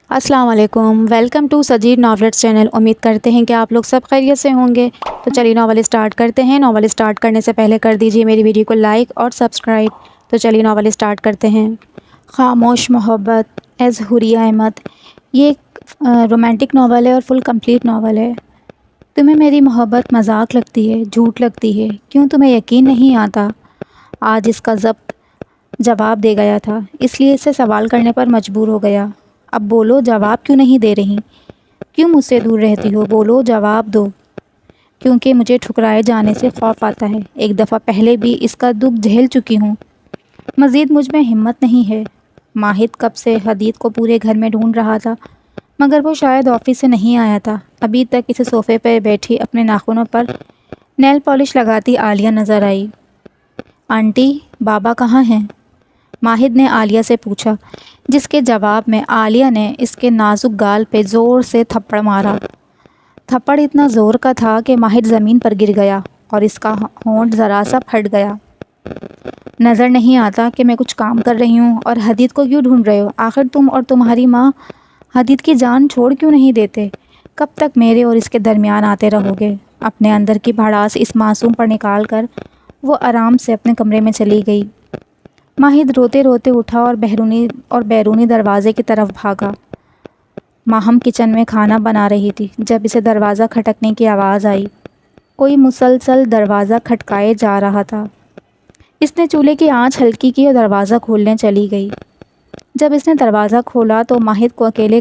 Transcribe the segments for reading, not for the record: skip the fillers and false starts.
السلام علیکم، welcome to Sajid ناولٹس channel. امید کرتے ہیں کہ آپ لوگ سب خیریت سے ہوں گے۔ تو چلیے ناول اسٹارٹ کرتے ہیں۔ ناول اسٹارٹ کرنے سے پہلے کر دیجیے میری ویڈیو کو لائک اور سبسکرائب۔ تو چلیے ناول اسٹارٹ کرتے ہیں۔ خاموش محبت ایز حوریہ احمد۔ یہ ایک رومانٹک ناول ہے اور فل کمپلیٹ ناول ہے۔ تمہیں میری محبت مذاق لگتی ہے، جھوٹ لگتی ہے، کیوں تمہیں یقین نہیں آتا؟ آج اس کا ضبط جواب دے گیا تھا، اس لیے اسے سوال کرنے پر مجبور ہو گیا۔ اب بولو، جواب کیوں نہیں دے رہی؟ کیوں مجھ سے دور رہتی ہو؟ بولو، جواب دو۔ کیونکہ مجھے ٹھکرائے جانے سے خوف آتا ہے۔ ایک دفعہ پہلے بھی اس کا دکھ جھیل چکی ہوں، مزید مجھ میں ہمت نہیں ہے۔ ماہد کب سے حدید کو پورے گھر میں ڈھونڈ رہا تھا، مگر وہ شاید آفس سے نہیں آیا تھا۔ ابھی تک اسے صوفے پہ بیٹھی اپنے ناخنوں پر نیل پالش لگاتی عالیہ نظر آئی۔ آنٹی، بابا کہاں ہیں؟ ماہد نے عالیہ سے پوچھا، جس کے جواب میں عالیہ نے اس کے نازک گال پہ زور سے تھپڑ مارا۔ تھپڑ اتنا زور کا تھا کہ ماہد زمین پر گر گیا اور اس کا ہونٹ ذرا سا پھٹ گیا۔ نظر نہیں آتا کہ میں کچھ کام کر رہی ہوں اور حدید کو کیوں ڈھونڈ رہے ہو؟ آخر تم اور تمہاری ماں حدید کی جان چھوڑ کیوں نہیں دیتے؟ کب تک میرے اور اس کے درمیان آتے رہو گے؟ اپنے اندر کی بھڑاس اس معصوم پر نکال کر وہ آرام سے اپنے کمرے میں چلی گئی۔ ماہد روتے روتے اٹھا اور بیرونی دروازے کی طرف بھاگا۔ ماہم کچن میں کھانا بنا رہی تھی جب اسے دروازہ کھٹکنے کی آواز آئی۔ کوئی مسلسل دروازہ کھٹکائے جا رہا تھا۔ اس نے چولہے کی آنچ ہلکی کی اور دروازہ کھولنے چلی گئی۔ جب اس نے دروازہ کھولا تو ماہد کو اکیلے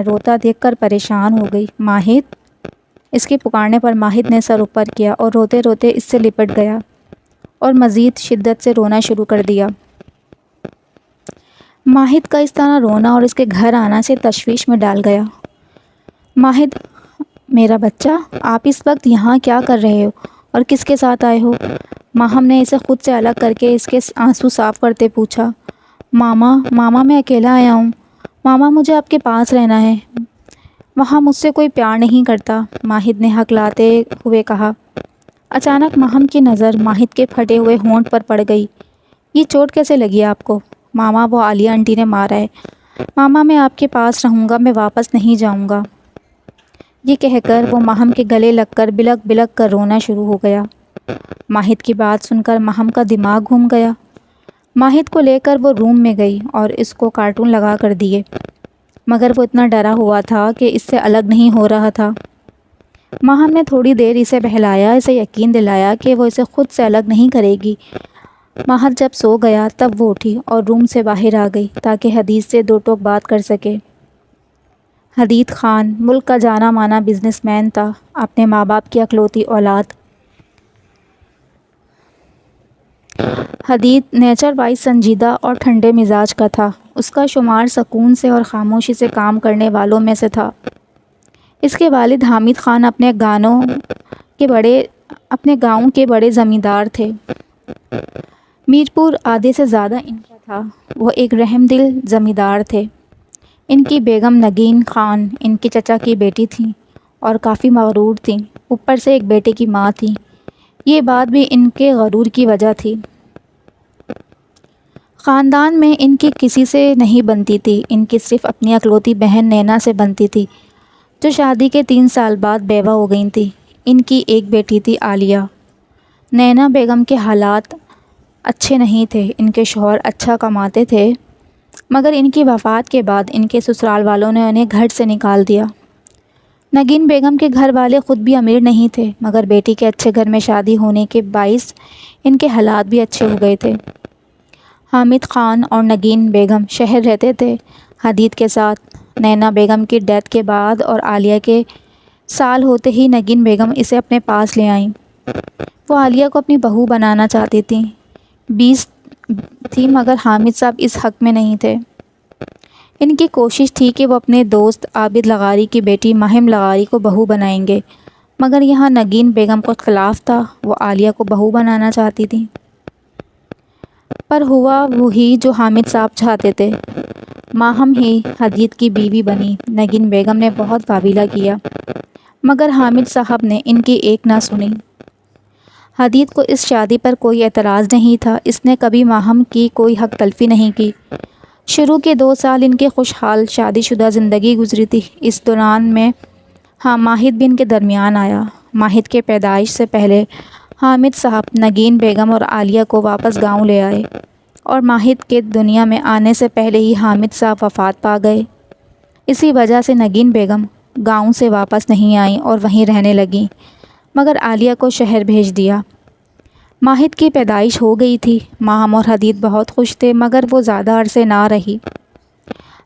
روتا دیکھ کر پریشان ہو گئی۔ ماہد! اس کے پکارنے پر ماہد نے سر اوپر کیا اور روتے روتے اس سے لپٹ گیا اور مزید شدت سے رونا شروع کر دیا۔ ماہد کا اس طرح رونا اور اس کے گھر آنا اسے تشویش میں ڈال گیا۔ ماہد، میرا بچہ، آپ اس وقت یہاں کیا کر رہے ہو اور کس کے ساتھ آئے ہو؟ ماہم نے اسے خود سے الگ کر کے اس کے آنسو صاف کرتے پوچھا۔ ماما میں اکیلا آیا ہوں۔ ماما، مجھے آپ کے پاس رہنا ہے، وہاں مجھ سے کوئی پیار نہیں کرتا، ماہد نے ہکلاتے ہوئے کہا۔ اچانک ماہم کی نظر ماہد کے پھٹے ہوئے ہونٹ پر پڑ گئی۔ یہ چوٹ کیسے لگی آپ کو؟ ماما، وہ عالیہ آنٹی نے مارا ہے۔ ماما، میں آپ کے پاس رہوں گا، میں واپس نہیں جاؤں گا۔ یہ کہہ کر وہ ماہم کے گلے لگ کر بلک بلک کر رونا شروع ہو گیا۔ ماہد کی بات سن کر ماہم کا دماغ گھوم گیا۔ ماہد کو لے کر وہ روم میں گئی اور اس کو کارٹون لگا کر دیے، مگر وہ اتنا ڈرا ہوا تھا کہ اس سے الگ نہیں ہو رہا تھا۔ ماہم نے تھوڑی دیر اسے بہلایا، اسے یقین دلایا کہ وہ اسے خود سے الگ نہیں کرے گی۔ ماہد جب سو گیا تب وہ اٹھی اور روم سے باہر آ گئی تاکہ حدید سے دو ٹوک بات کر سکے۔ حدید خان ملک کا جانا مانا بزنس مین تھا، اپنے ماں باپ کی اکلوتی اولاد۔ حدید نیچر وائز سنجیدہ اور ٹھنڈے مزاج کا تھا۔ اس کا شمار سکون سے اور خاموشی سے کام کرنے والوں میں سے تھا۔ اس کے والد حامد خان اپنے گاؤں کے بڑے زمیندار تھے۔ میرپور آدھے سے زیادہ ان کا تھا۔ وہ ایک رحم دل زمیندار تھے۔ ان کی بیگم نگین خان ان کے چچا کی بیٹی تھیں اور کافی مغرور تھیں، اوپر سے ایک بیٹے کی ماں تھیں۔ یہ بات بھی ان کے غرور کی وجہ تھی۔ خاندان میں ان کی کسی سے نہیں بنتی تھی، ان کی صرف اپنی اکلوتی بہن نینا سے بنتی تھی، جو شادی کے 3 سال بعد بیوہ ہو گئی تھی۔ ان کی ایک بیٹی تھی عالیہ۔ نینا بیگم کے حالات اچھے نہیں تھے، ان کے شوہر اچھا کماتے تھے، مگر ان کی وفات کے بعد ان کے سسرال والوں نے انہیں گھر سے نکال دیا۔ نگین بیگم کے گھر والے خود بھی امیر نہیں تھے، مگر بیٹی کے اچھے گھر میں شادی ہونے کے باعث ان کے حالات بھی اچھے ہو گئے تھے۔ حامد خان اور نگین بیگم شہر رہتے تھے حدید کے ساتھ۔ نینا بیگم کی ڈیتھ کے بعد اور عالیہ کے سال ہوتے ہی نگین بیگم اسے اپنے پاس لے آئیں۔ وہ عالیہ کو اپنی بہو بنانا چاہتی تھیں۔ 20 تھی، مگر حامد صاحب اس حق میں نہیں تھے۔ ان کی کوشش تھی کہ وہ اپنے دوست عابد لغاری کی بیٹی مہم لغاری کو بہو بنائیں گے، مگر یہاں نگین بیگم کو اختلاف تھا، وہ عالیہ کو بہو بنانا چاہتی تھیں۔ پر ہوا وہی جو حامد صاحب چاہتے تھے، ماہم ہی حدید کی بیوی بنی۔ نگین بیگم نے بہت واویلا کیا، مگر حامد صاحب نے ان کی ایک نہ سنی۔ حدید کو اس شادی پر کوئی اعتراض نہیں تھا، اس نے کبھی ماہم کی کوئی حق تلفی نہیں کی۔ شروع کے 2 سال ان کے خوشحال شادی شدہ زندگی گزری تھی۔ اس دوران میں ماہد بھی ان کے درمیان آیا۔ ماہد کے پیدائش سے پہلے حامد صاحب نگین بیگم اور عالیہ کو واپس گاؤں لے آئے، اور ماہد کے دنیا میں آنے سے پہلے ہی حامد صاحب وفات پا گئے۔ اسی وجہ سے نگین بیگم گاؤں سے واپس نہیں آئیں اور وہیں رہنے لگیں، مگر عالیہ کو شہر بھیج دیا۔ ماہد کی پیدائش ہو گئی تھی۔ ماہم اور حدید بہت خوش تھے، مگر وہ زیادہ عرصے نہ رہی۔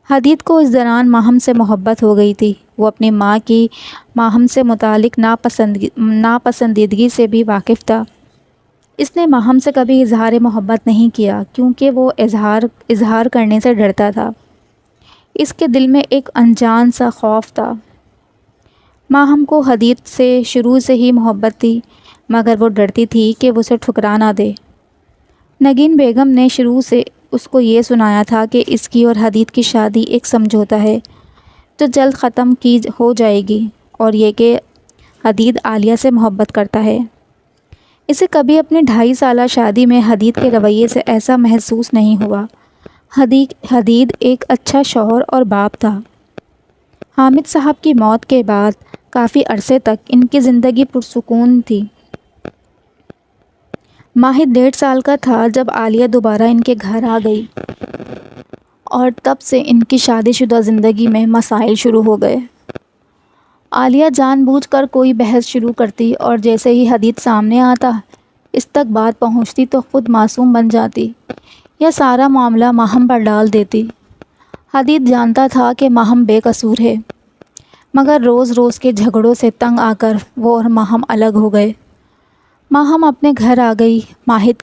حدید کو اس دوران ماہم سے محبت ہو گئی تھی۔ وہ اپنی ماں کی ماہم سے متعلق ناپسندیدگی سے بھی واقف تھا۔ اس نے ماہم سے کبھی اظہار محبت نہیں کیا، کیونکہ وہ اظہار کرنے سے ڈرتا تھا۔ اس کے دل میں ایک انجان سا خوف تھا۔ ماہم کو حدید سے شروع سے ہی محبت تھی، مگر وہ ڈرتی تھی کہ وہ اسے ٹھکرا نہ دے۔ نگین بیگم نے شروع سے اس کو یہ سنایا تھا کہ اس کی اور حدید کی شادی ایک سمجھوتا ہے جو جلد ختم ہو جائے گی، اور یہ کہ حدید عالیہ سے محبت کرتا ہے۔ اسے کبھی اپنی 2.5 سالہ شادی میں حدید کے رویے سے ایسا محسوس نہیں ہوا۔ حدید ایک اچھا شوہر اور باپ تھا۔ حامد صاحب کی موت کے بعد کافی عرصے تک ان کی زندگی پرسکون تھی۔ ماہد 1.5 سال کا تھا جب عالیہ دوبارہ ان کے گھر آ گئی، اور تب سے ان کی شادی شدہ زندگی میں مسائل شروع ہو گئے۔ عالیہ جان بوجھ کر کوئی بحث شروع کرتی، اور جیسے ہی حدید سامنے آتا، اس تک بات پہنچتی تو خود معصوم بن جاتی یا سارا معاملہ ماہم پر ڈال دیتی۔ حدید جانتا تھا کہ ماہم بے قصور ہے، مگر روز روز کے جھگڑوں سے تنگ آ کر وہ اور ماہم الگ ہو گئے۔ ماہم اپنے گھر آ گئی۔ ماہد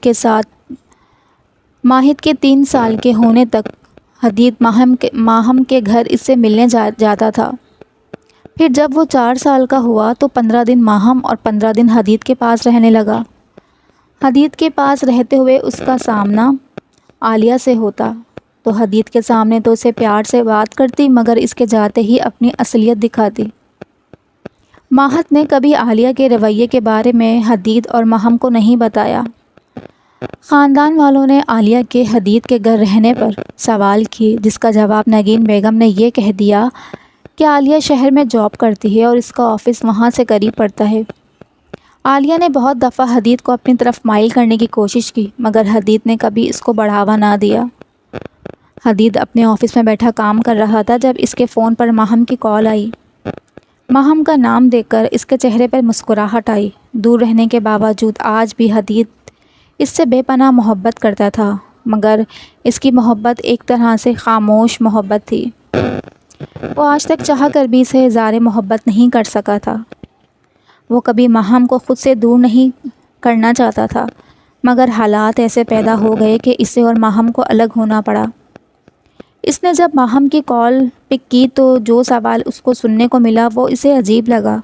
کے 3 سال کے ہونے تک حدید ماہم کے گھر اس سے ملنے جاتا تھا۔ پھر جب وہ 4 سال کا ہوا تو 15 دن ماہم اور 15 دن حدید کے پاس رہنے لگا۔ حدید کے پاس رہتے ہوئے اس کا سامنا عالیہ سے ہوتا تو حدید کے سامنے تو اسے پیار سے بات کرتی، مگر اس کے جاتے ہی اپنی اصلیت دکھاتی۔ ماہد نے کبھی عالیہ کے رویے کے بارے میں حدید اور ماہم کو نہیں بتایا۔ خاندان والوں نے عالیہ کے حدید کے گھر رہنے پر سوال کیے، جس کا جواب نگین بیگم نے یہ کہہ دیا کہ عالیہ شہر میں جاب کرتی ہے اور اس کا آفس وہاں سے قریب پڑتا ہے۔ عالیہ نے بہت دفعہ حدید کو اپنی طرف مائل کرنے کی کوشش کی، مگر حدید نے کبھی اس کو بڑھاوا نہ دیا۔ حدید اپنے آفس میں بیٹھا کام کر رہا تھا جب اس کے فون پر ماہم کی کال آئی۔ ماہم کا نام دیکھ کر اس کے چہرے پر مسکراہٹ آئی۔ دور رہنے کے باوجود آج بھی حدید اس سے بے پناہ محبت کرتا تھا، مگر اس کی محبت ایک طرح سے خاموش محبت تھی۔ وہ آج تک چاہ کر بھی اسے اظہار محبت نہیں کر سکا تھا۔ وہ کبھی ماہم کو خود سے دور نہیں کرنا چاہتا تھا، مگر حالات ایسے پیدا ہو گئے کہ اسے اور ماہم کو الگ ہونا پڑا۔ اس نے جب ماہم کی کال پک کی تو جو سوال اس کو سننے کو ملا وہ اسے عجیب لگا۔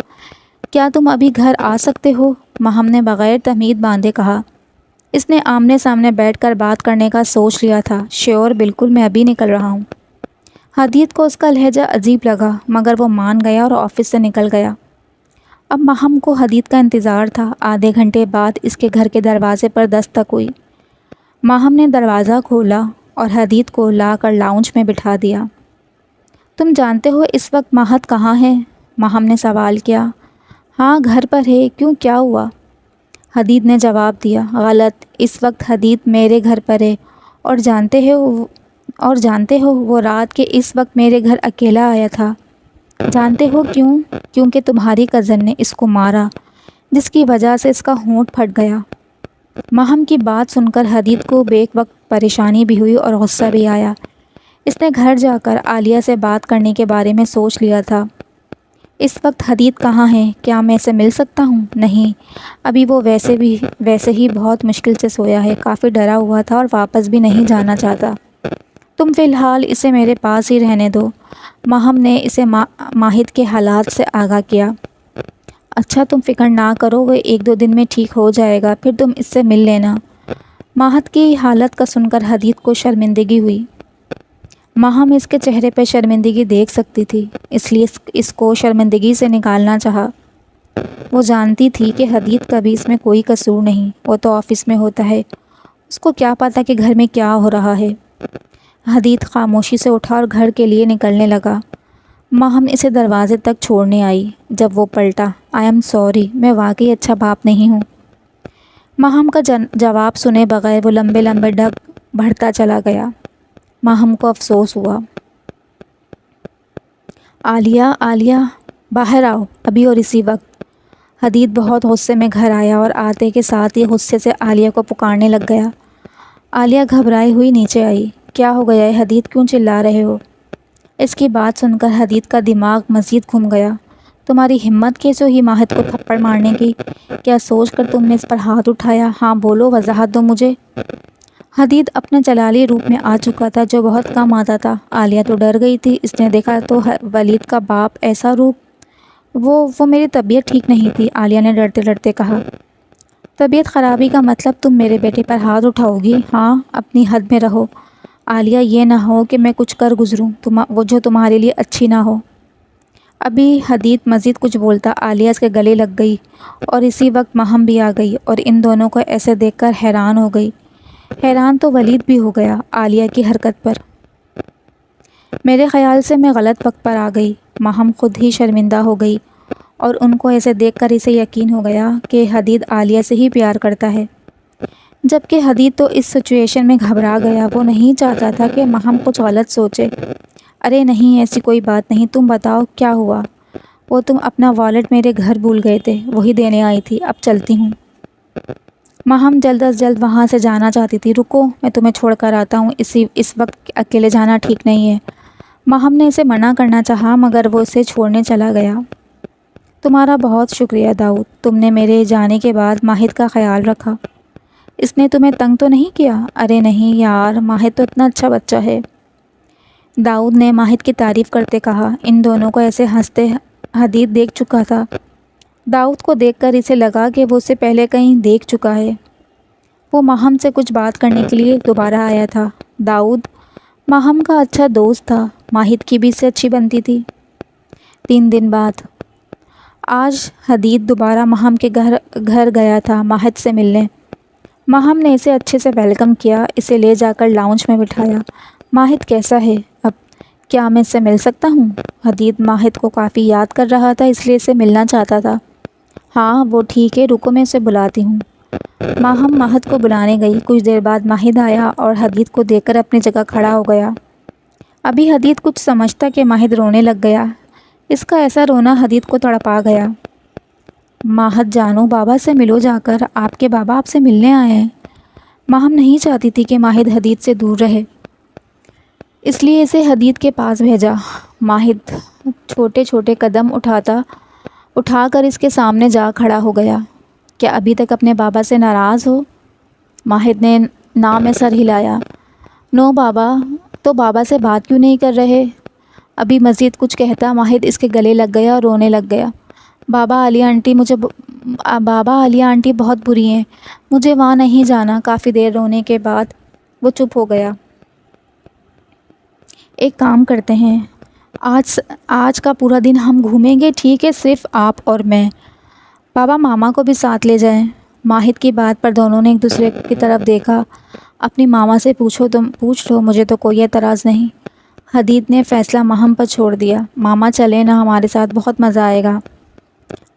کیا تم ابھی گھر آ سکتے ہو؟ ماہم نے بغیر تمہید باندھے کہا۔ اس نے آمنے سامنے بیٹھ کر بات کرنے کا سوچ لیا تھا۔ شیور، بالکل، میں ابھی نکل رہا ہوں۔ حدید کو اس کا لہجہ عجیب لگا، مگر وہ مان گیا اور آفس سے نکل گیا۔ اب ماہم کو حدید کا انتظار تھا۔ آدھے گھنٹے بعد اس کے گھر کے دروازے پر دستک ہوئی۔ ماہم نے دروازہ کھولا اور حدید کو لا کر لاؤنج میں بٹھا دیا۔ تم جانتے ہو اس وقت ماہد کہاں ہے؟ ماہم نے سوال کیا۔ ہاں، گھر پر ہے، کیوں، کیا ہوا؟ حدید نے جواب دیا۔ غلط، اس وقت حدید میرے گھر پر ہے، اور جانتے ہو وہ رات کے اس وقت میرے گھر اکیلا آیا تھا۔ جانتے ہو کیوں؟ کیونکہ تمہاری کزن نے اس کو مارا، جس کی وجہ سے اس کا ہونٹ پھٹ گیا۔ ماہم کی بات سن کر حدید کو بیک وقت پریشانی بھی ہوئی اور غصہ بھی آیا۔ اس نے گھر جا کر عالیہ سے بات کرنے کے بارے میں سوچ لیا تھا۔ اس وقت حدید کہاں ہے؟ کیا میں اسے مل سکتا ہوں؟ نہیں، ابھی وہ ویسے ہی بہت مشکل سے سویا ہے، کافی ڈرا ہوا تھا اور واپس بھی نہیں جانا چاہتا۔ تم فی الحال اسے میرے پاس ہی رہنے دو۔ ماہم نے اسے ماہد کے حالات سے آگاہ کیا۔ اچھا، تم فکر نہ کرو، وہ 1-2 دن میں ٹھیک ہو جائے گا، پھر تم اس سے مل لینا۔ ماہد کی حالت کا سن کر حدید کو شرمندگی ہوئی۔ ماہم اس کے چہرے پہ شرمندگی دیکھ سکتی تھی، اس لیے اس کو شرمندگی سے نکالنا چاہا۔ وہ جانتی تھی کہ حدید کا بھی اس میں کوئی قصور نہیں، وہ تو آفس میں ہوتا ہے، اس کو کیا پتہ کہ گھر میں کیا ہو رہا ہے۔ حدید خاموشی سے اٹھا اور گھر کے لیے نکلنے لگا۔ ماہم اسے دروازے تک چھوڑنے آئی۔ جب وہ پلٹا، آئی ایم سوری، میں واقعی اچھا باپ نہیں ہوں۔ ماہم کا جواب سنے بغیر وہ لمبے لمبے ڈگ بڑھتا چلا گیا۔ ماہم کو افسوس ہوا۔ عالیہ باہر آؤ، ابھی اور اسی وقت۔ حدید بہت غصے میں گھر آیا اور آتے کے ساتھ ہی غصے سے عالیہ کو پکارنے لگ گیا۔ عالیہ گھبرائی ہوئی نیچے آئی۔ کیا ہو گیا ہے حدید، کیوں چلا رہے ہو؟ اس کی بات سن کر حدید کا دماغ مزید گھوم گیا۔ تمہاری ہمت کیسے ہوئی ماہد کو تھپڑ مارنے کی؟ کیا سوچ کر تم نے اس پر ہاتھ اٹھایا؟ ہاں بولو، وضاحت دو مجھے۔ حدید اپنے جلالی روپ میں آ چکا تھا جو بہت کم آتا تھا۔ عالیہ تو ڈر گئی تھی، اس نے دیکھا تو ولید کا باپ ایسا روپ۔ وہ میری طبیعت ٹھیک نہیں تھی، عالیہ نے ڈرتے ڈرتے کہا۔ طبیعت خرابی کا مطلب تم میرے بیٹے پر ہاتھ اٹھاؤ گی؟ ہاں، اپنی حد میں رہو عالیہ، یہ نہ ہو کہ میں کچھ کر گزروں وہ جو تمہارے لیے اچھی نہ ہو۔ ابھی حدید مزید کچھ بولتا، عالیہ اس کے گلے لگ گئی اور اسی وقت ماہم بھی آ گئی اور ان دونوں کو ایسے دیکھ کر حیران ہو گئی۔ حیران تو ولید بھی ہو گیا عالیہ کی حرکت پر۔ میرے خیال سے میں غلط وقت پر آ گئی۔ ماہم خود ہی شرمندہ ہو گئی اور ان کو ایسے دیکھ کر اسے یقین ہو گیا کہ حدید عالیہ سے ہی پیار کرتا ہے، جبکہ حدید تو اس سچویشن میں گھبرا گیا۔ وہ نہیں چاہتا تھا کہ ماہم کچھ غلط سوچے۔ ارے نہیں، ایسی کوئی بات نہیں، تم بتاؤ کیا ہوا؟ وہ تم اپنا والیٹ میرے گھر بھول گئے تھے، وہی دینے آئی تھی، اب چلتی ہوں۔ ماہم جلد از جلد وہاں سے جانا چاہتی تھی۔ رکو، میں تمہیں چھوڑ کر آتا ہوں، اس وقت اکیلے جانا ٹھیک نہیں ہے۔ ماہم نے اسے منع کرنا چاہا مگر وہ اسے چھوڑنے چلا گیا۔ تمہارا بہت شکریہ داؤد، تم نے میرے جانے کے بعد ماہد کا خیال رکھا۔ اس نے تمہیں تنگ تو نہیں کیا؟ ارے نہیں یار، ماہد تو اتنا اچھا بچہ ہے، داؤد نے ماہد کی تعریف کرتے کہا۔ ان دونوں کو ایسے ہنستے حدید دیکھ چکا تھا۔ داؤد کو دیکھ کر اسے لگا کہ وہ اسے پہلے کہیں دیکھ چکا ہے۔ وہ ماہم سے کچھ بات کرنے کے لیے دوبارہ آیا تھا۔ داؤد ماہم کا اچھا دوست تھا، ماہد کی بھی اس سے اچھی بنتی تھی۔ 3 دن بعد آج حدید دوبارہ ماہم کے گھر گیا تھا ماہد سے ملنے۔ ماہم نے اسے اچھے سے ویلکم کیا، اسے لے جا کر لاؤنج میں بٹھایا۔ ماہد کیسا ہے اب؟ کیا میں اس سے مل سکتا ہوں؟ حدید ماہد کو کافی یاد کر رہا تھا، اس لیے اسے ملنا چاہتا تھا۔ ہاں وہ ٹھیک ہے، رکو میں اسے بلاتی ہوں۔ ماہم ماہد کو بلانے گئی۔ کچھ دیر بعد ماہد آیا اور حدید کو دیکھ کر اپنی جگہ کھڑا ہو گیا۔ ابھی حدید کچھ سمجھتا کہ ماہد رونے لگ گیا۔ اس کا ایسا رونا حدید کو تڑپا گیا۔ ماہد جانو، بابا سے ملو جا کر، آپ کے بابا آپ سے ملنے آئے ہیں۔ ماہم نہیں چاہتی تھی کہ ماہد حدید سے دور رہے، اس لیے اسے حدید کے پاس بھیجا۔ ماہد چھوٹے چھوٹے قدم اٹھا کر اس کے سامنے جا کھڑا ہو گیا۔ کیا ابھی تک اپنے بابا سے ناراض ہو؟ ماہد نے نا میں سر ہلایا۔ نو بابا، تو بابا سے بات کیوں نہیں کر رہے؟ ابھی مزید کچھ کہتا ماہد اس کے گلے لگ گیا اور رونے لگ گیا۔ بابا عالیہ آنٹی بہت بری ہیں، مجھے وہاں نہیں جانا۔ کافی دیر رونے کے بعد وہ چپ ہو گیا۔ ایک کام کرتے ہیں، آج کا پورا دن ہم گھومیں گے، ٹھیک ہے؟ صرف آپ اور میں۔ بابا ماما کو بھی ساتھ لے جائیں۔ ماہد کی بات پر دونوں نے ایک دوسرے کی طرف دیکھا۔ اپنی ماما سے پوچھ لو، مجھے تو کوئی اعتراض نہیں۔ حدید نے فیصلہ ماہم پر چھوڑ دیا۔ ماما چلیں نا ہمارے ساتھ، بہت مزہ آئے گا۔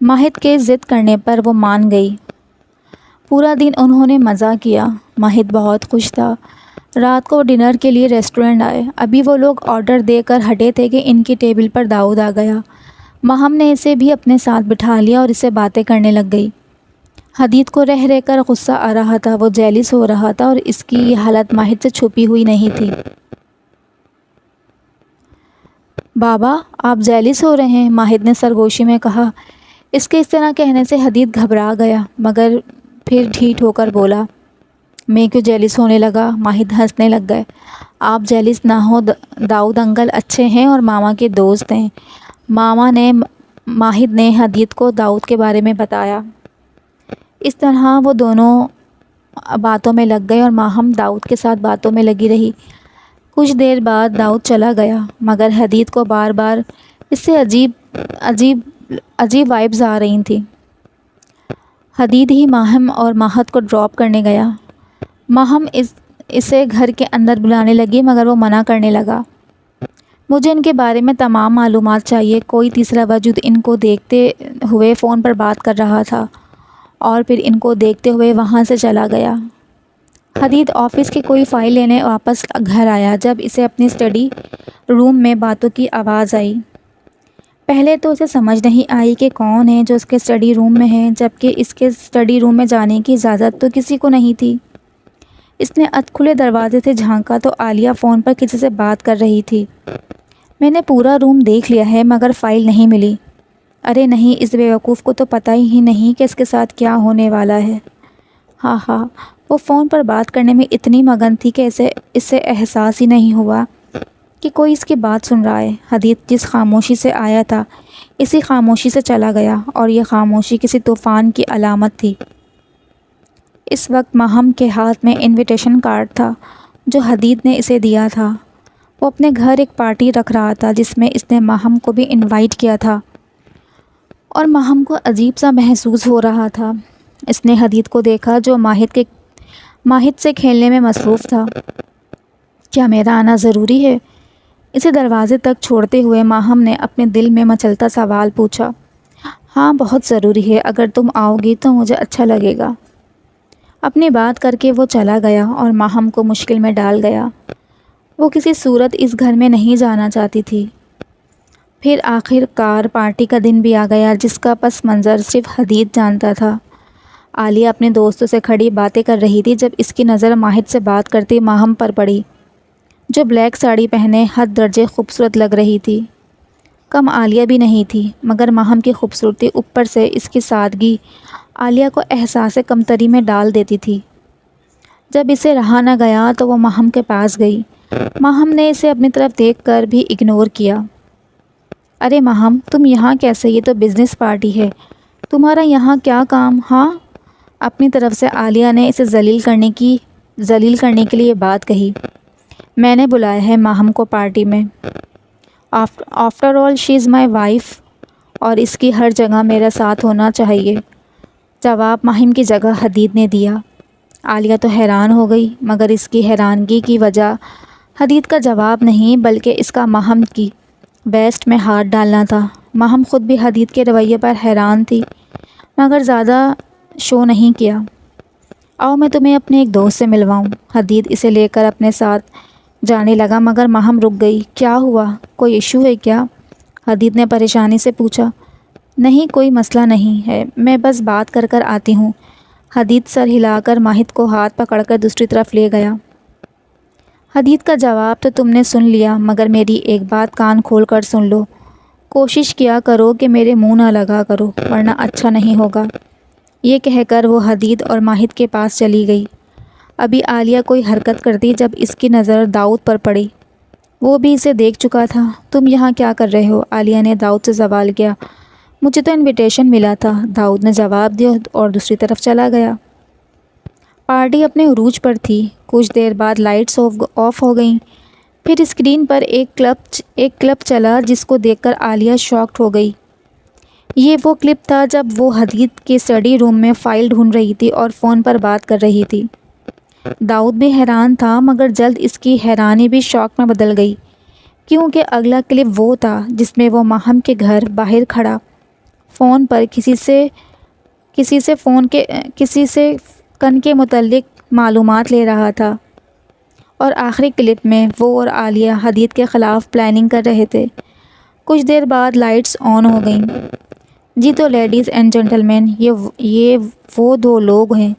ماہد کے ضد کرنے پر وہ مان گئی۔ پورا دن انہوں نے مزہ کیا۔ ماہد بہت خوش تھا۔ رات کو ڈنر کے لیے ریسٹورنٹ آئے۔ ابھی وہ لوگ آرڈر دے کر ہٹے تھے کہ ان کی ٹیبل پر داؤد آ گیا۔ ماہم نے اسے بھی اپنے ساتھ بٹھا لیا اور اسے باتیں کرنے لگ گئی۔ حدید کو رہ کر غصہ آ رہا تھا، وہ جیلس ہو رہا تھا اور اس کی یہ حالت ماہد سے چھپی ہوئی نہیں تھی۔ بابا آپ جیلس ہو رہے ہیں، ماہد نے سرگوشی میں کہا۔ اس کے اس طرح کہنے سے حدید گھبرا گیا مگر پھر ڈھیٹ ہو کر بولا، میں کیوں جیلس ہونے لگا؟ ماہد ہنسنے لگ گئے۔ آپ جیلس نہ ہو، داؤد انکل اچھے ہیں اور ماما کے دوست ہیں۔ ماہد نے حدید کو داؤد کے بارے میں بتایا۔ اس طرح وہ دونوں باتوں میں لگ گئے اور ماہم داؤد کے ساتھ باتوں میں لگی رہی۔ کچھ دیر بعد داؤد چلا گیا مگر حدید کو بار بار اس سے عجیب وائبز آ رہی تھیں۔ حدید ہی ماہم اور ماہد کو ڈراپ کرنے گیا۔ ماہم اسے گھر کے اندر بلانے لگی مگر وہ منع کرنے لگا۔ مجھے ان کے بارے میں تمام معلومات چاہیے۔ کوئی تیسرا وجود ان کو دیکھتے ہوئے فون پر بات کر رہا تھا اور پھر ان کو دیکھتے ہوئے وہاں سے چلا گیا۔ حدید آفس کی کوئی فائل لینے واپس گھر آیا جب اسے اپنی اسٹڈی روم میں باتوں کی آواز آئی۔ پہلے تو اسے سمجھ نہیں آئی کہ کون ہے جو اس کے اسٹڈی روم میں ہے، جبکہ اس کے اسٹڈی روم میں جانے کی اجازت تو کسی کو نہیں تھی۔ اس نے کھلے دروازے سے جھانکا تو عالیہ فون پر کسی سے بات کر رہی تھی۔ میں نے پورا روم دیکھ لیا ہے مگر فائل نہیں ملی۔ ارے نہیں، اس بیوقوف کو تو پتہ ہی نہیں کہ اس کے ساتھ کیا ہونے والا ہے۔ ہاں ہاں، وہ فون پر بات کرنے میں اتنی مگن تھی کہ اسے احساس ہی نہیں ہوا کہ کوئی اس کی بات سن رہا ہے۔ حدید جس خاموشی سے آیا تھا اسی خاموشی سے چلا گیا، اور یہ خاموشی کسی طوفان کی علامت تھی۔ اس وقت ماہم کے ہاتھ میں انویٹیشن کارڈ تھا جو حدید نے اسے دیا تھا۔ وہ اپنے گھر ایک پارٹی رکھ رہا تھا جس میں اس نے ماہم کو بھی انوائٹ کیا تھا، اور ماہم کو عجیب سا محسوس ہو رہا تھا۔ اس نے حدید کو دیکھا جو ماہد سے کھیلنے میں مصروف تھا۔ کیا میرا آنا ضروری ہے؟ اسے دروازے تک چھوڑتے ہوئے ماہم نے اپنے دل میں مچلتا سوال پوچھا۔ ہاں، بہت ضروری ہے، اگر تم آؤ گی تو مجھے اچھا لگے گا۔ اپنی بات کر کے وہ چلا گیا اور ماہم کو مشکل میں ڈال گیا۔ وہ کسی صورت اس گھر میں نہیں جانا چاہتی تھی۔ پھر آخر کار پارٹی کا دن بھی آ گیا جس کا پس منظر صرف حدید جانتا تھا۔ عالیہ اپنے دوستوں سے کھڑی باتیں کر رہی تھی جب اس کی نظر ماہد سے بات کرتی ماہم پر پڑی، جو بلیک ساڑی پہنے حد درجے خوبصورت لگ رہی تھی۔ کم عالیہ بھی نہیں تھی، مگر ماہم کی خوبصورتی اوپر سے اس کی سادگی عالیہ کو احساس کمتری میں ڈال دیتی تھی۔ جب اسے رہا نہ گیا تو وہ ماہم کے پاس گئی۔ ماہم نے اسے اپنی طرف دیکھ کر بھی اگنور کیا۔ ارے ماہم، تم یہاں کیسے؟ یہ تو بزنس پارٹی ہے، تمہارا یہاں کیا کام؟ ہاں، اپنی طرف سے عالیہ نے اسے ذلیل کرنے کے لیے یہ بات کہی۔ میں نے بلایا ہے ماہم کو پارٹی میں۔ After all she is my wife, اور اس کی ہر جگہ میرا ساتھ ہونا چاہیے، جواب ماہم کی جگہ حدید نے دیا۔ عالیہ تو حیران ہو گئی، مگر اس کی حیرانگی کی وجہ حدید کا جواب نہیں بلکہ اس کا ماہم کی ویسٹ میں ہاتھ ڈالنا تھا۔ ماہم خود بھی حدید کے رویے پر حیران تھی، مگر زیادہ شو نہیں کیا۔ آؤ میں تمہیں اپنے ایک دوست سے ملواؤں۔ حدید اسے لے کر اپنے ساتھ جانے لگا مگر ماہم رک گئی۔ کیا ہوا؟ کوئی ایشو ہے کیا؟ حدید نے پریشانی سے پوچھا۔ نہیں، کوئی مسئلہ نہیں ہے، میں بس بات کر کر آتی ہوں۔ حدید سر ہلا کر ماہد کو ہاتھ پکڑ کر دوسری طرف لے گیا۔ حدید کا جواب تو تم نے سن لیا، مگر میری ایک بات کان کھول کر سن لو۔ کوشش کیا کرو کہ میرے منہ نہ لگا کرو، ورنہ اچھا نہیں ہوگا۔ یہ کہہ کر وہ حدید اور ماہد کے پاس چلی گئی۔ ابھی عالیہ کوئی حرکت کرتی جب اس کی نظر داؤد پر پڑی۔ وہ بھی اسے دیکھ چکا تھا۔ تم یہاں کیا کر رہے ہو؟ عالیہ نے داؤد سے سوال کیا۔ مجھے تو انویٹیشن ملا تھا، داؤد نے جواب دیا اور دوسری طرف چلا گیا۔ پارٹی اپنے عروج پر تھی۔ کچھ دیر بعد لائٹس آف ہو گئیں۔ پھر اسکرین پر ایک کلپ چلا جس کو دیکھ کر عالیہ شاکڈ ہو گئی۔ یہ وہ کلپ تھا جب وہ حدید کے اسٹڈی روم میں فائل ڈھونڈ رہی تھی اور فون پر بات کر رہی تھی۔ داؤد بھی حیران تھا مگر جلد اس کی حیرانی بھی شوق میں بدل گئی، کیونکہ اگلا کلپ وہ تھا جس میں وہ ماہم کے گھر باہر کھڑا فون پر کسی سے کن کے متعلق معلومات لے رہا تھا، اور آخری کلپ میں وہ اور عالیہ حدید کے خلاف پلاننگ کر رہے تھے۔ کچھ دیر بعد لائٹس آن ہو گئیں۔ جی تو لیڈیز اینڈ جینٹلمین، یہ وہ دو لوگ ہیں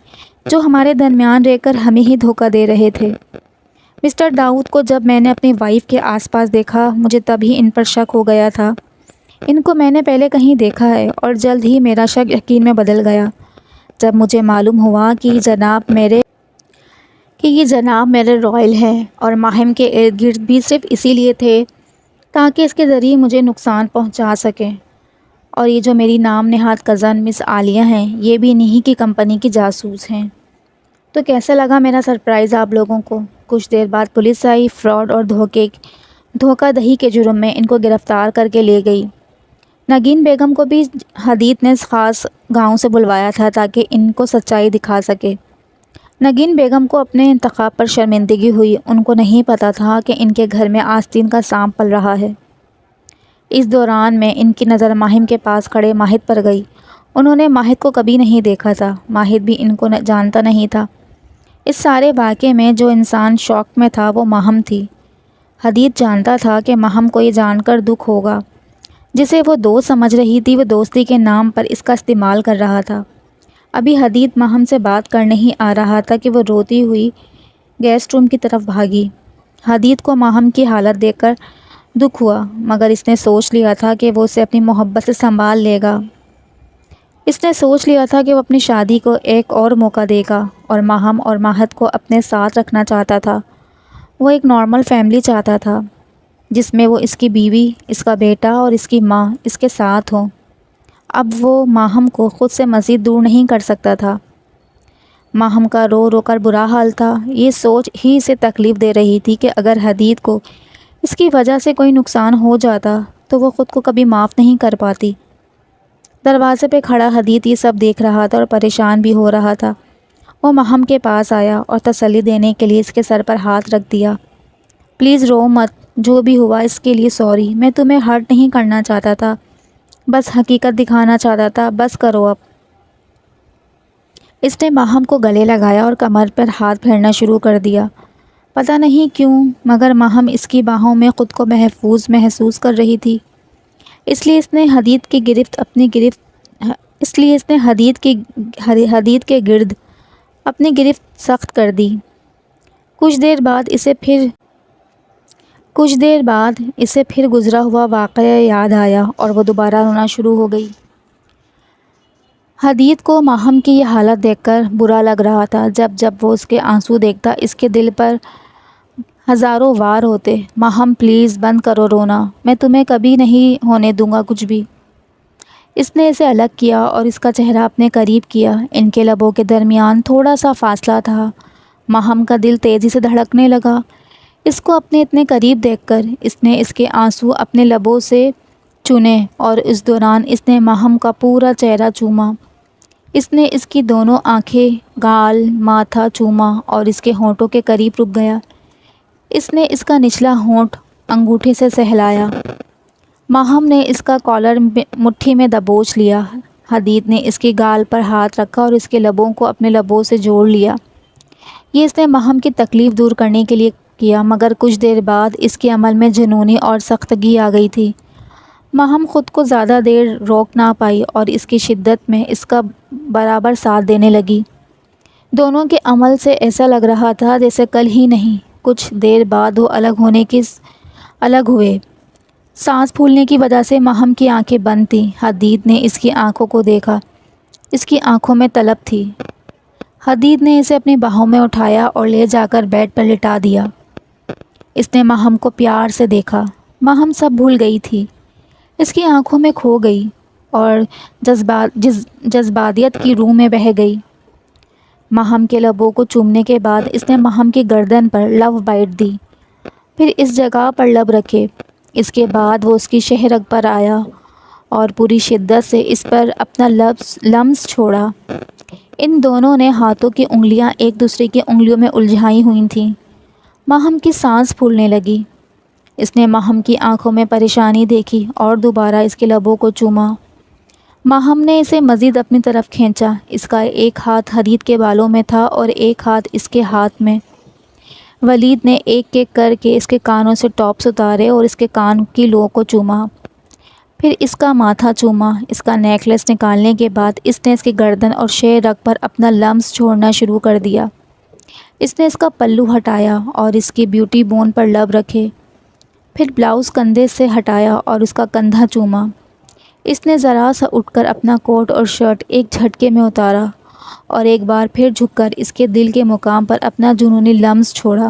جو ہمارے درمیان رہ کر ہمیں ہی دھوکہ دے رہے تھے۔ مسٹر داؤد کو جب میں نے اپنی وائف کے آس پاس دیکھا مجھے تب ہی ان پر شک ہو گیا تھا۔ ان کو میں نے پہلے کہیں دیکھا ہے، اور جلد ہی میرا شک یقین میں بدل گیا جب مجھے معلوم ہوا کہ یہ جناب میرے رائل ہیں، اور ماہم کے ارد گرد بھی صرف اسی لیے تھے تاکہ اس کے ذریعے مجھے نقصان پہنچا سکیں۔ اور یہ جو میری نام نہاد کزن مس عالیہ ہیں، یہ بھی انہی کی کمپنی کی جاسوس ہیں۔ تو کیسا لگا میرا سرپرائز آپ لوگوں کو؟ کچھ دیر بعد پولیس آئی، فراڈ اور دھوکہ دہی کے جرم میں ان کو گرفتار کر کے لے گئی۔ نگین بیگم کو بھی حدید نے خاص گاؤں سے بلوایا تھا تاکہ ان کو سچائی دکھا سکے۔ نگین بیگم کو اپنے انتخاب پر شرمندگی ہوئی۔ ان کو نہیں پتہ تھا کہ ان کے گھر میں آستین کا سانپ پل رہا ہے۔ اس دوران میں ان کی نظر ماہم کے پاس کھڑے ماہد پر گئی۔ انہوں نے ماہد کو کبھی نہیں دیکھا تھا، ماہد بھی ان کو جانتا نہیں تھا۔ اس سارے واقعے میں جو انسان شوق میں تھا وہ ماہم تھی۔ حدید جانتا تھا کہ ماہم کو یہ جان کر دکھ ہوگا، جسے وہ دوست سمجھ رہی تھی وہ دوستی کے نام پر اس کا استعمال کر رہا تھا۔ ابھی حدید ماہم سے بات کرنے ہی آ رہا تھا کہ وہ روتی ہوئی گیسٹ روم کی طرف بھاگی۔ حدید کو ماہم کی حالت دیکھ کر دکھ ہوا، مگر اس نے سوچ لیا تھا کہ وہ اسے اپنی محبت سے سنبھال لے گا۔ اس نے سوچ لیا تھا کہ وہ اپنی شادی کو ایک اور موقع دے گا اور ماہم اور ماہد کو اپنے ساتھ رکھنا چاہتا تھا۔ وہ ایک نارمل فیملی چاہتا تھا، جس میں وہ اس کی بیوی، اس کا بیٹا اور اس کی ماں اس کے ساتھ ہوں۔ اب وہ ماہم کو خود سے مزید دور نہیں کر سکتا تھا۔ ماہم کا رو رو کر برا حال تھا۔ یہ سوچ ہی اسے تکلیف دے رہی تھی کہ اگر حدید کو اس کی وجہ سے کوئی نقصان ہو جاتا تو وہ خود کو کبھی معاف نہیں کر پاتی۔ دروازے پہ کھڑا حدید یہ سب دیکھ رہا تھا اور پریشان بھی ہو رہا تھا۔ وہ ماہم کے پاس آیا اور تسلی دینے کے لیے اس کے سر پر ہاتھ رکھ دیا۔ پلیز رو مت، جو بھی ہوا اس کے لیے سوری۔ میں تمہیں ہرٹ نہیں کرنا چاہتا تھا، بس حقیقت دکھانا چاہتا تھا۔ بس کرو اب۔ اس نے ماہم کو گلے لگایا اور کمر پر ہاتھ پھیرنا شروع کر دیا۔ پتہ نہیں کیوں مگر ماہم اس کی باہوں میں خود کو محفوظ محسوس کر رہی تھی۔ اس لیے اس نے حدید کے گرد اپنی گرفت سخت کر دی۔ کچھ دیر بعد اسے پھر گزرا ہوا واقعہ یاد آیا اور وہ دوبارہ رونا شروع ہو گئی۔ حدید کو ماہم کی یہ حالت دیکھ کر برا لگ رہا تھا۔ جب وہ اس کے آنسو دیکھتا اس کے دل پر ہزاروں وار ہوتے۔ ماہم پلیز بند کرو رونا، میں تمہیں کبھی نہیں ہونے دوں گا کچھ بھی۔ اس نے اسے الگ کیا اور اس کا چہرہ اپنے قریب کیا۔ ان کے لبوں کے درمیان تھوڑا سا فاصلہ تھا۔ ماہم کا دل تیزی سے دھڑکنے لگا۔ اس کو اپنے اتنے قریب دیکھ کر اس نے اس کے آنسو اپنے لبوں سے چنے اور اس دوران اس نے ماہم کا پورا چہرہ چوما۔ اس نے اس کی دونوں آنکھیں، گال، ماتھا چوما اور اس کے ہونٹوں کے قریب رک گیا۔ اس نے اس کا نچلا ہونٹ انگوٹھے سے سہلایا۔ ماہم نے اس کا کالر مٹھی میں دبوچ لیا۔ حدید نے اس کی گال پر ہاتھ رکھا اور اس کے لبوں کو اپنے لبوں سے جوڑ لیا۔ یہ اس نے ماہم کی تکلیف دور کرنے کے لیے کیا، مگر کچھ دیر بعد اس کے عمل میں جنونی اور سختگی آ گئی تھی۔ ماہم خود کو زیادہ دیر روک نہ پائی اور اس کی شدت میں اس کا برابر ساتھ دینے لگی۔ دونوں کے عمل سے ایسا لگ رہا تھا جیسے کل ہی نہیں۔ کچھ دیر بعد وہ الگ ہوئے۔ سانس پھولنے کی وجہ سے ماہم کی آنکھیں بند تھیں۔ حدید نے اس کی آنکھوں کو دیکھا۔ اس کی آنکھوں میں طلب تھی۔ حدید نے اسے اپنی باہوں میں اٹھایا اور لے جا کر بیڈ پر لٹا دیا۔ اس نے ماہم کو پیار سے دیکھا۔ ماہم سب بھول گئی تھی، اس کی آنکھوں میں کھو گئی اور جذباتیت کی روح میں بہہ گئی۔ ماہم کے لبوں کو چومنے کے بعد اس نے ماہم کی گردن پر لو بائٹ دی، پھر اس جگہ پر لب رکھے۔ اس کے بعد وہ اس کی شہ رگ پر آیا اور پوری شدت سے اس پر اپنا لمس چھوڑا۔ ان دونوں نے ہاتھوں کی انگلیاں ایک دوسرے کی انگلیوں میں الجھائی ہوئی تھیں۔ ماہم کی سانس پھولنے لگی۔ اس نے ماہم کی آنکھوں میں پریشانی دیکھی اور دوبارہ اس کے لبوں کو چوما۔ ماہم نے اسے مزید اپنی طرف کھینچا۔ اس کا ایک ہاتھ حدید کے بالوں میں تھا اور ایک ہاتھ اس کے ہاتھ میں۔ ولید نے ایک ایک کر کے اس کے کانوں سے ٹاپس اتارے اور اس کے کان کی لو کو چوما، پھر اس کا ماتھا چوما۔ اس کا نیکلیس نکالنے کے بعد اس نے اس کی گردن اور شہ رگ پر اپنا لمس چھوڑنا شروع کر دیا۔ اس نے اس کا پلو ہٹایا اور اس کی بیوٹی بون پر لب رکھے، پھر بلاؤز کندھے سے ہٹایا اور اس کا کندھا چوما۔ اس نے ذرا سا اٹھ کر اپنا کوٹ اور شرٹ ایک جھٹکے میں اتارا اور ایک بار پھر جھک کر اس کے دل کے مقام پر اپنا جنونی لمس چھوڑا۔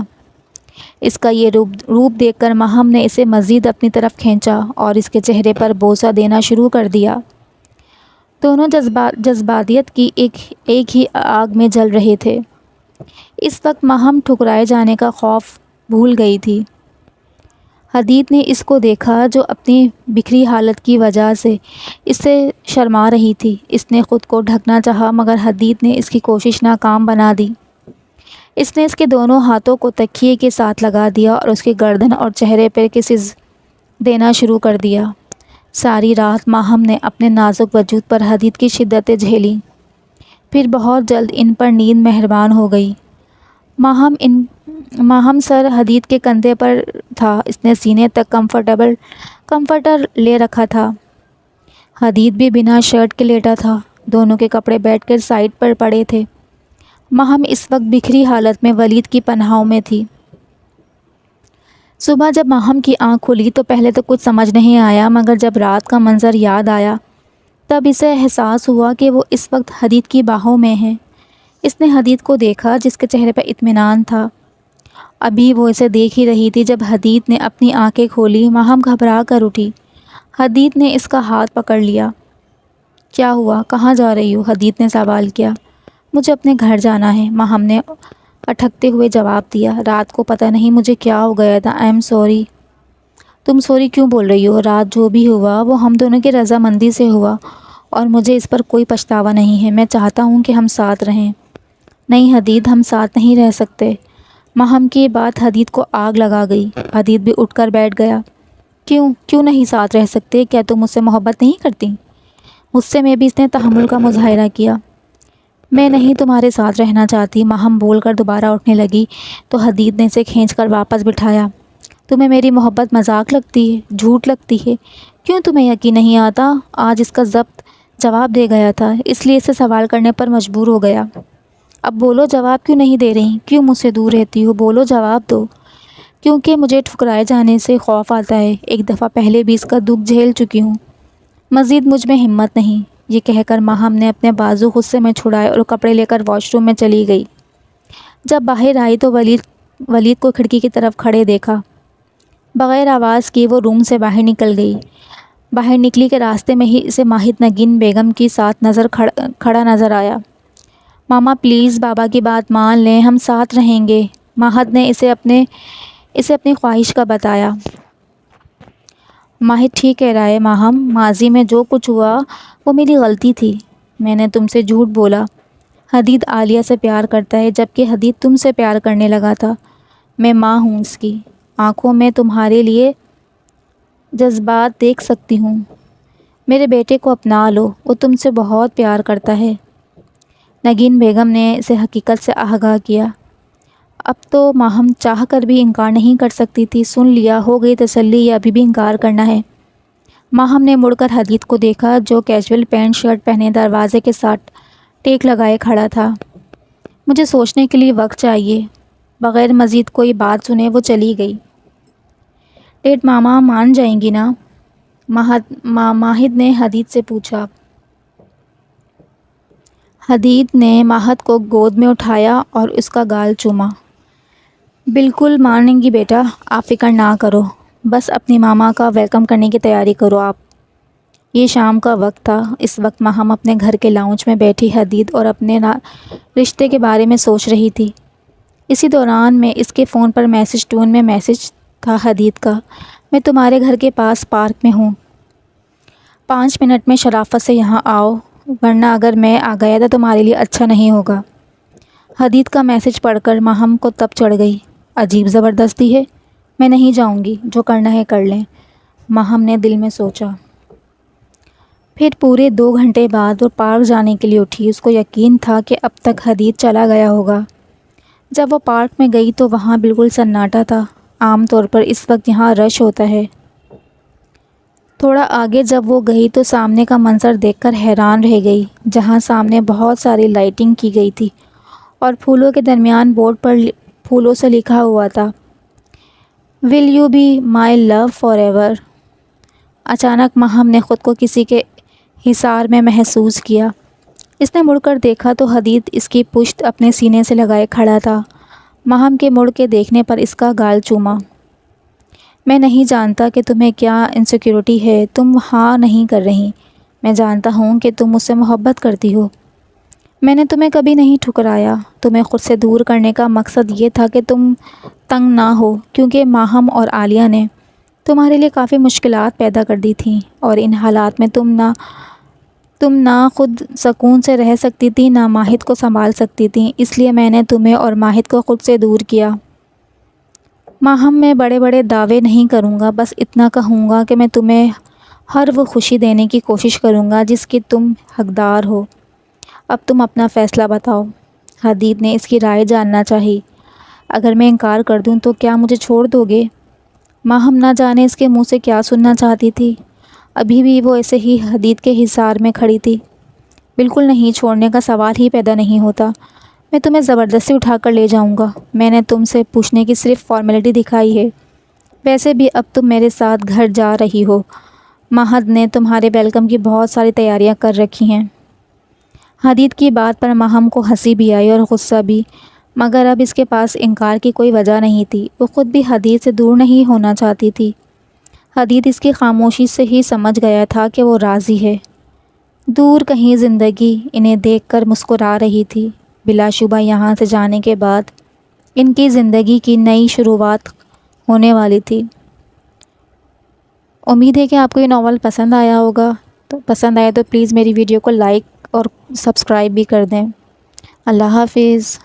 اس کا یہ روپ دیکھ کر ماہم نے اسے مزید اپنی طرف کھینچا اور اس کے چہرے پر بوسہ دینا شروع کر دیا۔ دونوں جذباتیت کی ایک ہی آگ میں جل رہے تھے۔ اس وقت ماہم ٹھکرائے جانے کا خوف بھول گئی تھی۔ حدید نے اس کو دیکھا جو اپنی بکھری حالت کی وجہ سے اس سے شرما رہی تھی۔ اس نے خود کو ڈھکنا چاہا مگر حدید نے اس کی کوشش ناکام بنا دی۔ اس نے اس کے دونوں ہاتھوں کو تکیے کے ساتھ لگا دیا اور اس کی گردن اور چہرے پر کسز دینا شروع کر دیا۔ ساری رات ماہم نے اپنے نازک وجود پر حدید کی شدتیں جھیلیں، پھر بہت جلد ان پر نیند مہربان ہو گئی۔ ماہم سر حدید کے کندھے پر تھا، اس نے سینے تک کمفرٹر لے رکھا تھا۔ حدید بھی بنا شرٹ کے لیٹا تھا، دونوں کے کپڑے بیٹھ کر سائڈ پر پڑے تھے۔ ماہم اس وقت بکھری حالت میں ولید کی پناہوں میں تھی۔ صبح جب ماہم کی آنکھ کھلی تو پہلے تو کچھ سمجھ نہیں آیا، مگر جب رات کا منظر یاد آیا تب اسے احساس ہوا کہ وہ اس وقت حدید کی باہوں میں ہے۔ اس نے حدید کو دیکھا جس کے چہرے پر اطمینان تھا۔ ابھی وہ اسے دیکھ ہی رہی تھی جب حدید نے اپنی آنکھیں کھولی۔ ماہم گھبرا کر اٹھی۔ حدید نے اس کا ہاتھ پکڑ لیا۔ کیا ہوا؟ کہاں جا رہی ہو؟ حدید نے سوال کیا۔ مجھے اپنے گھر جانا ہے، ماہم نے اٹھکتے ہوئے جواب دیا۔ رات کو پتہ نہیں مجھے کیا ہو گیا تھا، آئی ایم سوری۔ تم سوری کیوں بول رہی ہو؟ رات جو بھی ہوا وہ ہم دونوں کی رضامندی سے ہوا اور مجھے اس پر کوئی پچھتاوا نہیں ہے۔ میں چاہتا ہوں کہ ہم ساتھ رہیں۔ نہیں حدید، ہم ساتھ نہیں رہ سکتے۔ ماہم کی بات حدید کو آگ لگا گئی۔ حدید بھی اٹھ کر بیٹھ گیا۔ کیوں نہیں ساتھ رہ سکتے؟ کیا تم مجھ سے محبت نہیں کرتی؟ غصے میں بھی اس نے تحمل کا مظاہرہ کیا۔ میں نہیں تمہارے ساتھ رہنا چاہتی، ماہم بول کر دوبارہ اٹھنے لگی تو حدید نے اسے کھینچ کر واپس بٹھایا۔ تمہیں میری محبت مذاق لگتی ہے، جھوٹ لگتی ہے؟ کیوں تمہیں یقین نہیں آتا؟ آج اس کا ضبط جواب دے گیا تھا، اس لیے اسے سوال کرنے پر مجبور ہو گیا۔ اب بولو، جواب کیوں نہیں دے رہی؟ کیوں مجھ سے دور رہتی ہو؟ بولو، جواب دو۔ کیونکہ مجھے ٹھکرائے جانے سے خوف آتا ہے، ایک دفعہ پہلے بھی اس کا دکھ جھیل چکی ہوں، مزید مجھ میں ہمت نہیں۔ یہ کہہ کر ماہم نے اپنے بازو غصے میں چھڑائے اور کپڑے لے کر واش روم میں چلی گئی۔ جب باہر آئی تو ولید کو کھڑکی کی طرف کھڑے دیکھا۔ بغیر آواز کیے وہ روم سے باہر نکل گئی۔ باہر نکلی کے راستے میں ہی اسے ماہد نگین بیگم کے ساتھ کھڑا نظر آیا۔ ماما پلیز بابا کی بات مان لیں، ہم ساتھ رہیں گے، ماہد نے اسے اپنی خواہش کا بتایا۔ ماہد ٹھیک کہہ رہا ہے ماہم، ماضی میں جو کچھ ہوا وہ میری غلطی تھی، میں نے تم سے جھوٹ بولا۔ حدید عالیہ سے پیار کرتا ہے جبکہ حدید تم سے پیار کرنے لگا تھا۔ میں ماں ہوں اس کی، آنکھوں میں تمہارے لیے جذبات دیکھ سکتی ہوں۔ میرے بیٹے کو اپنا لو، وہ تم سے بہت پیار کرتا ہے۔ نگین بیگم نے اسے حقیقت سے آگاہ کیا۔ اب تو ماہم چاہ کر بھی انکار نہیں کر سکتی تھی۔ سن لیا، ہو گئی تسلی، یا ابھی بھی انکار کرنا ہے؟ ماہم نے مڑ کر حدید کو دیکھا جو کیجول پینٹ شرٹ پہنے دروازے کے ساتھ ٹیک لگائے کھڑا تھا۔ مجھے سوچنے کے لیے وقت چاہیے۔ بغیر مزید کوئی بات سنے وہ چلی گئی۔ ڈیڈ ماما مان جائیں گی نا؟ ماہد نے حدید سے پوچھا۔ حدید نے ماہد کو گود میں اٹھایا اور اس کا گال چوما۔ بالکل مانیں گی بیٹا، آپ فکر نہ کرو، بس اپنی ماما کا ویلکم کرنے کی تیاری کرو آپ۔ یہ شام کا وقت تھا۔ اس وقت ماہم اپنے گھر کے لاؤنج میں بیٹھی حدید اور اپنے رشتے کے بارے میں سوچ رہی تھی۔ اسی دوران میں اس کے فون پر ٹون میں میسج تھا حدید کا۔ میں تمہارے گھر کے پاس پارک میں ہوں، 5 منٹ میں شرافت سے یہاں آؤ، ورنہ اگر میں آ گیا تو تمہارے لیے اچھا نہیں ہوگا۔ حدید کا میسج پڑھ کر ماہم کو تب چڑھ گئی۔ عجیب زبردستی ہے، میں نہیں جاؤں گی، جو کرنا ہے کر لیں، ماہم نے دل میں سوچا۔ پھر پورے 2 گھنٹے بعد وہ پارک جانے کے لیے اٹھی۔ اس کو یقین تھا کہ اب تک حدید چلا گیا ہوگا۔ جب وہ پارک میں گئی تو وہاں بالکل سناٹا تھا۔ عام طور پر اس وقت یہاں رش ہوتا ہے۔ تھوڑا آگے جب وہ گئی تو سامنے کا منظر دیکھ کر حیران رہ گئی۔ جہاں سامنے بہت ساری لائٹنگ کی گئی تھی اور پھولوں کے درمیان بورڈ پر پھولوں سے لکھا ہوا تھا will you be my love forever ایور۔ اچانک ماہم نے خود کو کسی کے حصار میں محسوس کیا۔ اس نے مڑ کر دیکھا تو حدید اس کی پشت اپنے سینے سے لگائے کھڑا تھا۔ ماہم کے مڑ کے دیکھنے پر اس کا گال چوما۔ میں نہیں جانتا کہ تمہیں کیا انسیکیورٹی ہے، تم ہاں نہیں کر رہی، میں جانتا ہوں کہ تم مجھ سے محبت کرتی ہو۔ میں نے تمہیں کبھی نہیں ٹھکرایا۔ تمہیں خود سے دور کرنے کا مقصد یہ تھا کہ تم تنگ نہ ہو، کیونکہ ماہم اور عالیہ نے تمہارے لیے کافی مشکلات پیدا کر دی تھیں اور ان حالات میں تم تم نہ خود سکون سے رہ سکتی تھی نہ ماہد کو سنبھال سکتی تھیں، اس لیے میں نے تمہیں اور ماہد کو خود سے دور کیا۔ ماہم میں بڑے بڑے دعوے نہیں کروں گا، بس اتنا کہوں گا کہ میں تمہیں ہر وہ خوشی دینے کی کوشش کروں گا جس کی تم حقدار ہو۔ اب تم اپنا فیصلہ بتاؤ۔ حدید نے اس کی رائے جاننا چاہی۔ اگر میں انکار کر دوں تو کیا مجھے چھوڑ دو گے؟ ماہم نہ جانے اس کے منہ سے کیا سننا چاہتی تھی۔ ابھی بھی وہ ایسے ہی حدید کے حصار میں کھڑی تھی۔ بالکل نہیں، چھوڑنے کا سوال ہی پیدا نہیں ہوتا۔ میں تمہیں زبردستی اٹھا کر لے جاؤں گا۔ میں نے تم سے پوچھنے کی صرف فارمیلٹی دکھائی ہے۔ ویسے بھی اب تم میرے ساتھ گھر جا رہی ہو۔ ماہد نے تمہارے ویلکم کی بہت ساری تیاریاں کر رکھی ہیں۔ حدید کی بات پر ماہم کو ہنسی بھی آئی اور غصہ بھی، مگر اب اس کے پاس انکار کی کوئی وجہ نہیں تھی۔ وہ خود بھی حدید سے دور نہیں ہونا چاہتی تھی۔ حدید اس کی خاموشی سے ہی سمجھ گیا تھا کہ وہ راضی ہے۔ دور کہیں زندگی انہیں دیکھ کر مسکرا رہی تھی۔ بلا شبہ یہاں سے جانے کے بعد ان کی زندگی کی نئی شروعات ہونے والی تھی۔ امید ہے کہ آپ کو یہ ناول پسند آیا ہوگا۔ تو پسند آیا تو پلیز میری ویڈیو کو لائک اور سبسکرائب بھی کر دیں۔ اللہ حافظ۔